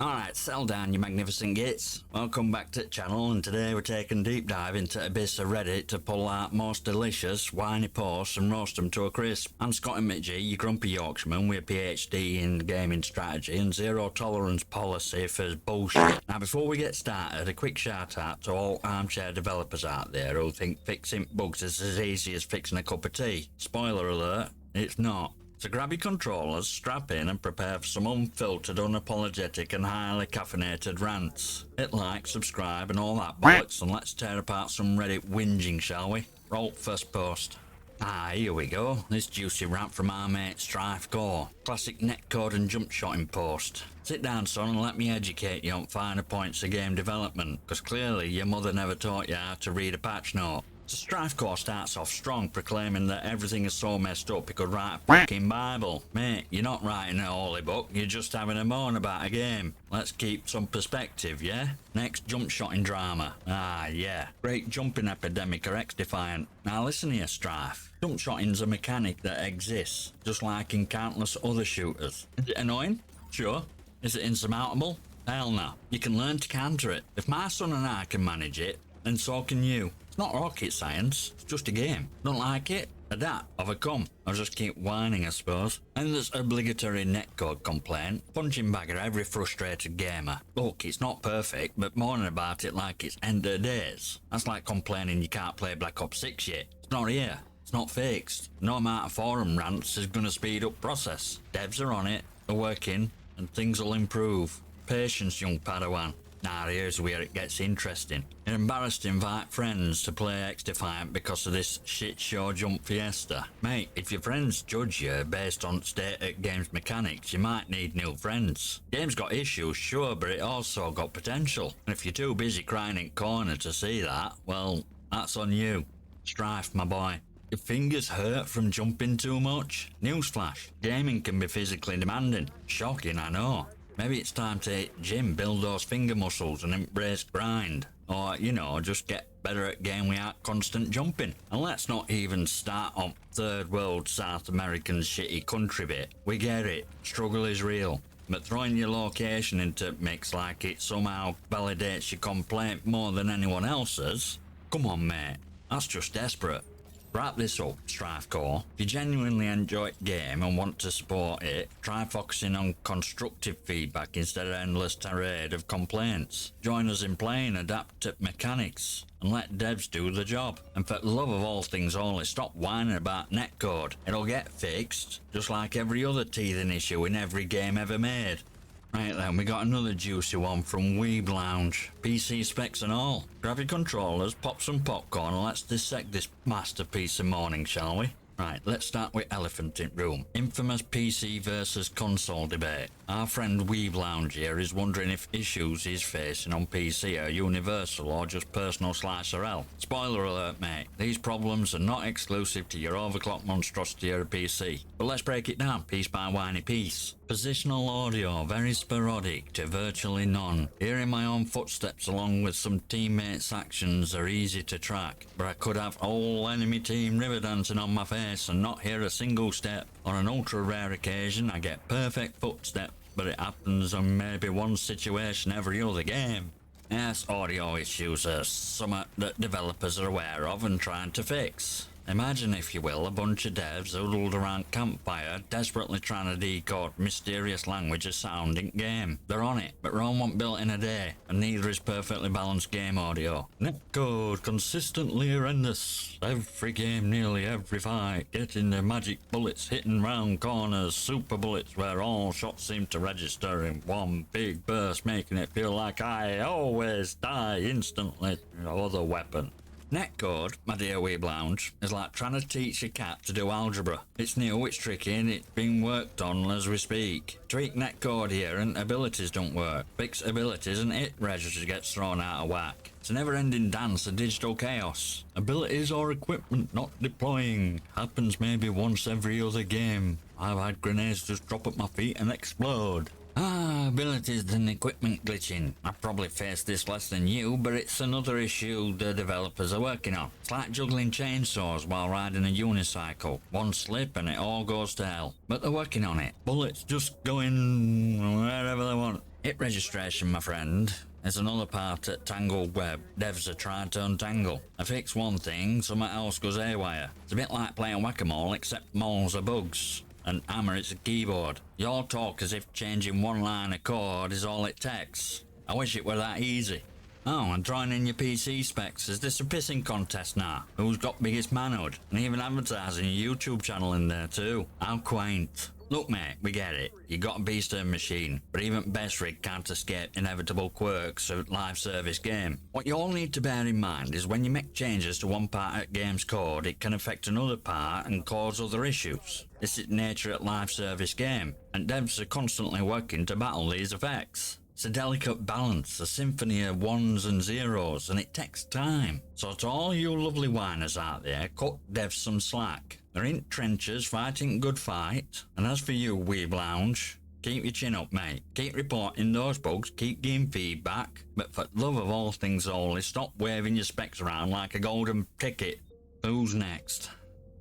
Alright, settle down you magnificent gits. Welcome back to the channel, and today we're taking a deep dive into Abyss of Reddit to pull out most delicious, whiny posts and roast them to a crisp. I'm Scotty McG, your grumpy Yorkshireman with a PhD in gaming strategy and zero tolerance policy for bullshit. Now before we get started, a quick shout out to all armchair developers out there who think fixing bugs is as easy as fixing a cup of tea. Spoiler alert, it's not. So grab your controllers, strap in and prepare for some unfiltered, unapologetic and highly caffeinated rants. Hit like, subscribe and all that bollocks, and let's tear apart some Reddit whinging, shall we? Roll first post. Here we go. This juicy rant from our mate Strife Core. Classic netcode and jump shotting post. Sit down son and let me educate you on finer points of game development, because clearly your mother never taught you how to read a patch note. So Strife Core starts off strong, proclaiming that everything is so messed up he could write a fucking Bible. Mate, you're not writing a holy book, you're just having a moan about a game. Let's keep some perspective, yeah? Next, jump shotting drama. Yeah. Great jumping epidemic or XDefiant. Now listen here, Strife. Jump shotting's a mechanic that exists, just like in countless other shooters. Is it annoying? Sure. Is it insurmountable? Hell no. You can learn to counter it. If my son and I can manage it, then so can you. It's not rocket science, it's just a game. Don't like it? Adapt, overcome, or just keep whining, I suppose. And there's obligatory netcode complaint, punching bag at every frustrated gamer. Look, it's not perfect, but moaning about it like it's end of days. That's like complaining you can't play Black Ops 6 yet. It's not here, it's not fixed. No amount of forum rants is gonna speed up process. Devs are on it, they're working, and things will improve. Patience, young Padawan. Now here's where it gets interesting. You're embarrassed to invite friends to play XDefiant because of this shit show jump fiesta. Mate, if your friends judge you based on static game's mechanics, you might need new friends. Game's got issues, sure, but it also got potential. And if you're too busy crying in corner to see that, well, that's on you. Strife, my boy. Your fingers hurt from jumping too much? Newsflash, gaming can be physically demanding. Shocking, I know. Maybe it's time to hit gym, build those finger muscles and embrace grind. Or, you know, just get better at game without constant jumping. And let's not even start on third world South American shitty country bit. We get it, struggle is real. But throwing your location into mix like it somehow validates your complaint more than anyone else's? Come on mate, that's just desperate. Wrap this up, Strife Core. If you genuinely enjoy the game and want to support it, try focusing on constructive feedback instead of endless tirade of complaints. Join us in playing adaptive mechanics and let devs do the job. And for the love of all things holy, stop whining about netcode. It'll get fixed, just like every other teething issue in every game ever made. Right then, we got another juicy one from Weeb Lounge. PC specs and all. Grab your controllers, pop some popcorn, and let's dissect this masterpiece of morning, shall we? Right, let's start with elephant in room. Infamous PC versus console debate. Our friend Weeb Lounge here is wondering if issues he's facing on PC are universal or just personal /L. Spoiler alert mate, these problems are not exclusive to your overclocked monstrosity or a PC. But let's break it down piece by whiny piece. Positional audio, very sporadic to virtually none. Hearing my own footsteps along with some teammates' actions are easy to track, but I could have whole enemy team river dancing on my face and not hear a single step. On an ultra rare occasion I get perfect footsteps, but it happens on maybe one situation every other game. Yes, audio issues are something that developers are aware of and trying to fix. Imagine, if you will, a bunch of devs huddled around campfire, desperately trying to decode mysterious language of sound in game. They're on it, but Rome won't built in a day, and neither is perfectly balanced game audio. Netcode consistently horrendous. Every game, nearly every fight, getting the magic bullets hitting round corners, super bullets where all shots seem to register in one big burst, making it feel like I always die instantly to other weapon. Netcode, my dear Weeb Lounge, is like trying to teach a cat to do algebra. It's new, it's tricky, and it's being worked on as we speak. Tweak netcode here and abilities don't work. Fix abilities and hit register gets thrown out of whack. It's a never-ending dance of digital chaos. Abilities or equipment not deploying. Happens maybe once every other game. I've had grenades just drop at my feet and explode. Abilities and equipment glitching. I've probably faced this less than you, but it's another issue the developers are working on. It's like juggling chainsaws while riding a unicycle. One slip and it all goes to hell. But they're working on it. Bullets just going wherever they want. Hit registration, my friend. There's another part at Tangled Web devs are trying to untangle. I fix one thing, something else goes haywire. It's a bit like playing whack-a-mole, except moles are bugs, and hammer it's a keyboard. You all talk as if changing one line of code is all it takes. I wish it were that easy. Oh, and drawing in your PC specs. Is this a pissing contest now? Who's got biggest manhood? And even advertising your YouTube channel in there too. How quaint. Look mate, we get it. You got a beast of a machine, but even best rig can't escape inevitable quirks of live service game. What you all need to bear in mind is when you make changes to one part of game's code, it can affect another part and cause other issues. This is nature at live service game, and devs are constantly working to battle these effects. It's a delicate balance, a symphony of ones and zeros, and it takes time. So to all you lovely whiners out there, cut devs some slack. They're in trenches fighting good fight. And as for you, Weeb Lounge, keep your chin up, mate. Keep reporting those bugs, keep giving feedback. But for love of all things holy, stop waving your specs around like a golden ticket. Who's next?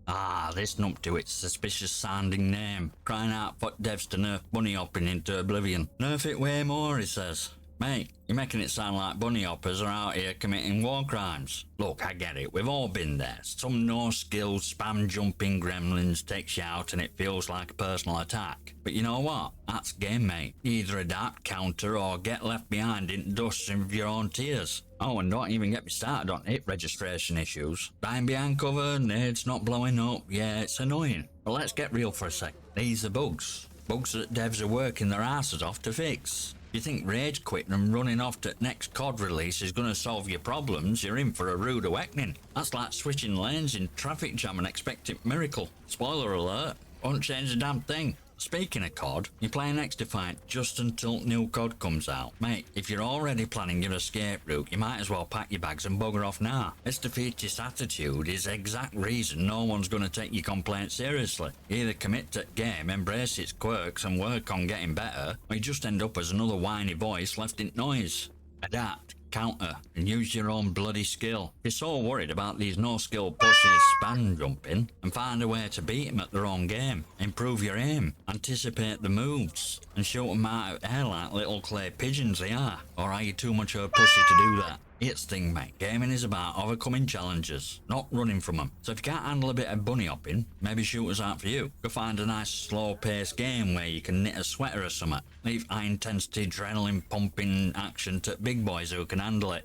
Ah, this numpty suspicious sounding name, crying out for devs to nerf bunny hopping into oblivion. Nerf it way more, he says. Mate, you're making it sound like bunny hoppers are out here committing war crimes. Look, I get it, we've all been there. Some no-skilled spam jumping gremlins takes you out and it feels like a personal attack. But you know what? That's game, mate. Either adapt, counter, or get left behind in dust of your own tears. Oh, and don't even get me started on hit registration issues. Dying behind cover, nades not blowing up, yeah, it's annoying. But let's get real for a sec. These are bugs. Bugs that devs are working their asses off to fix. You think rage quitting and running off to next COD release is going to solve your problems, you're in for a rude awakening. That's like switching lanes in traffic jam and expecting miracle. Spoiler alert, won't change a damn thing. Speaking of COD, you're playing XDefiant just until new COD comes out. Mate, if you're already planning your escape route, you might as well pack your bags and bugger off now. This defeatist attitude is the exact reason no one's going to take your complaint seriously. Either commit to the game, embrace its quirks and work on getting better, or you just end up as another whiny voice left in noise. Adapt, counter, and use your own bloody skill. If you're so worried about these no-skill pussies spam jumping, and find a way to beat them at their own game. Improve your aim, anticipate the moves, and shoot them out of air like little clay pigeons they are. Or are you too much of a pussy to do that? It's thing, mate. Gaming is about overcoming challenges, not running from them. So if you can't handle a bit of bunny hopping, maybe shooters aren't for you. Go find a nice slow-paced game where you can knit a sweater or something. Leave high-intensity, adrenaline-pumping action to big boys who can handle it.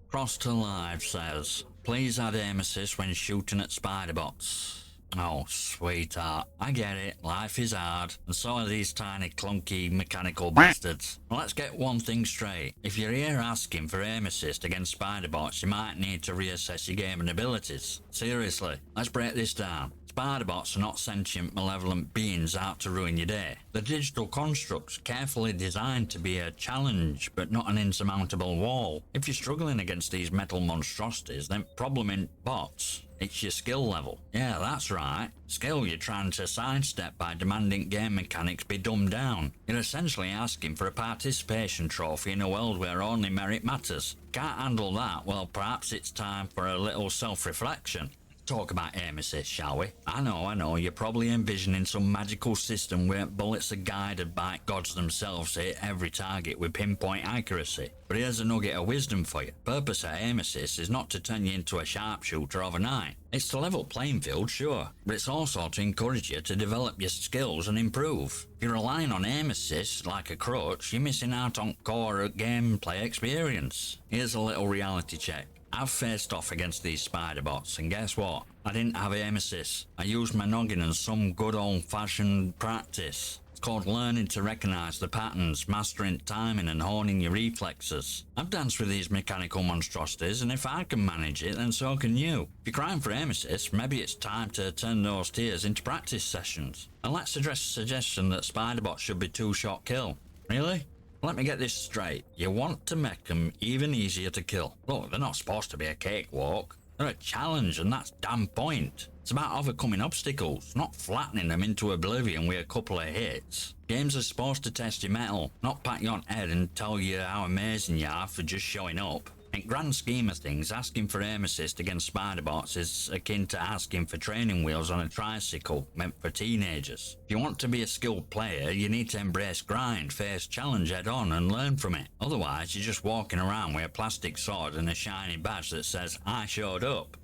Cross to Live says, please add aim assist when shooting at Spiderbots. Oh, sweetheart. I get it. Life is hard. And so are these tiny, clunky, mechanical bastards. Well, let's get one thing straight. If you're here asking for aim assist against Spiderbots, you might need to reassess your gaming abilities. Seriously, let's break this down. Spiderbots are not sentient, malevolent beings out to ruin your day. They're digital constructs carefully designed to be a challenge, but not an insurmountable wall. If you're struggling against these metal monstrosities, then problem in bots. It's your skill level. Yeah, that's right. Skill you're trying to sidestep by demanding game mechanics be dumbed down. You're essentially asking for a participation trophy in a world where only merit matters. Can't handle that? Well, perhaps it's time for a little self-reflection. Talk about aim assist, shall we? I know, you're probably envisioning some magical system where bullets are guided by gods themselves to hit every target with pinpoint accuracy. But here's a nugget of wisdom for you. Purpose of aim assist is not to turn you into a sharpshooter overnight. It's to level playing field, sure, but it's also to encourage you to develop your skills and improve. If you're relying on aim assist like a crutch, you're missing out on core gameplay experience. Here's a little reality check. I've faced off against these Spiderbots, and guess what? I didn't have aim assist. I used my noggin and some good old-fashioned practice. It's called learning to recognise the patterns, mastering timing and honing your reflexes. I've danced with these mechanical monstrosities, and if I can manage it, then so can you. If you're crying for aim assist, maybe it's time to turn those tears into practice sessions. And let's address the suggestion that Spiderbots should be two-shot kill. Really? Let me get this straight. You want to make them even easier to kill. Look, they're not supposed to be a cakewalk. They're a challenge, and that's damn point. It's about overcoming obstacles, not flattening them into oblivion with a couple of hits. Games are supposed to test your mettle, not pat you on the head and tell you how amazing you are for just showing up. In grand scheme of things, asking for aim assist against Spiderbots is akin to asking for training wheels on a tricycle meant for teenagers. If you want to be a skilled player, you need to embrace grind, face challenge head on and learn from it. Otherwise, you're just walking around with a plastic sword and a shiny badge that says, I showed up.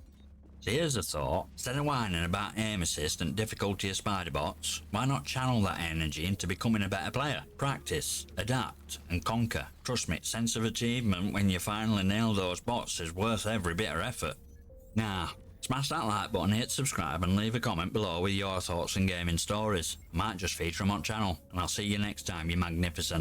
So here's a thought: instead of whining about aim assist and difficulty of Spiderbots, why not channel that energy into becoming a better player? Practice, adapt, and conquer. Trust me, sense of achievement when you finally nail those bots is worth every bit of effort. Now, smash that like button, hit subscribe, and leave a comment below with your thoughts and gaming stories. I might just feature them on channel, and I'll see you next time, you magnificent.